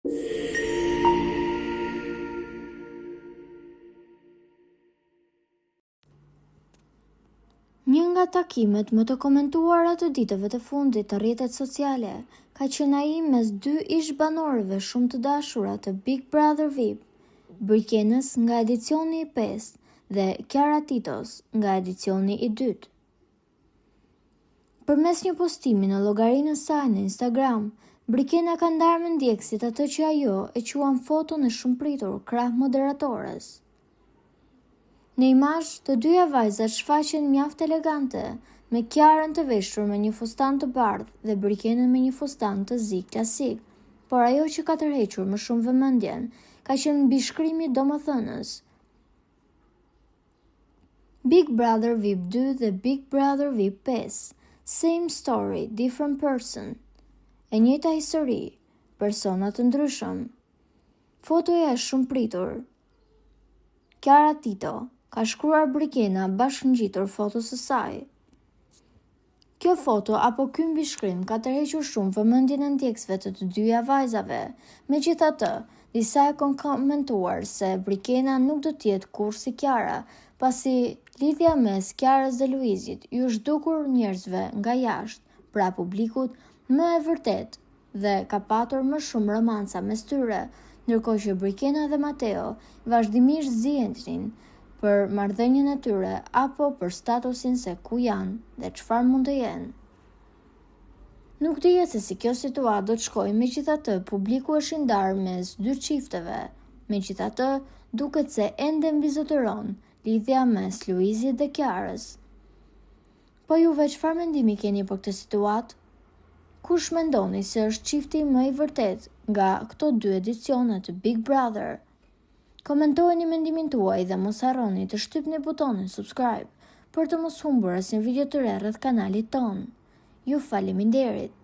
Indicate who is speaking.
Speaker 1: Një nga takimet më të komentuara të ditëve të fundit të rrjetet sociale ka qenë ai mes dy ish-banorëve shumë të dashura të Big Brother VIP, Brikenës nga edicioni i 5 dhe Kiara Titos nga edicioni i 2. Përmes një postimi në llogarinë e saj në Instagram, Brikena ka ndarë me ndjekësit atë që ajo e quan foton e shumë pritur krah moderatores. Në imazh, të dyja vajzat shfaqen mjaft elegante, me Kiarën të veshur me një fustan të bardhë dhe Brikenën me një fustan të zi klasik, por ajo që ka tërhequr më shumë vëmendjen ka qenë mbishkrimi domethënës. Big Brother VIP 2 dhe Big Brother VIP 5, same story, different person. E njëjta histori, persona të ndryshëm. Fotoja është shumë pritur. Kiara Tito ka shkruar Brikena bashkë ngjitur fotos së saj. Kjo foto apo ky mbishkrim ka tërhequr shumë vëmendjen e ndjekësve të dyja vajzave. Megjithatë, disa e kanë komentuar se Brikena nuk do të jetë kurrë si Kiara, pasi lidhja mes Kiarës dhe Luizit ju është dukur njerëzve nga jashtë, pra publikut, më e vërtet dhe ka patur më shumë romanca mes tyre, ndërkohë që Brikena dhe Mateo vazhdimisht zihenin për marrëdhënien e tyre apo për statusin se ku janë dhe çfarë mund të jenë. Nuk dihet se si kjo situatë do të shkojë, megjithatë publiku është i ndarë mes dy çifteve. Megjithatë, duket se ende mbizotëron lidhja mes Luizit dhe Kiarës. Po juve çfarë mendimi keni për këtë situatë? Kush mendoni se është çifti më i vërtet nga këto dy edicione të Big Brother? Komentojeni mendimin tuaj dhe mos harroni të shtypni butonin subscribe për të mos humbur asnjë video të re rreth kanalit ton. Ju faleminderit!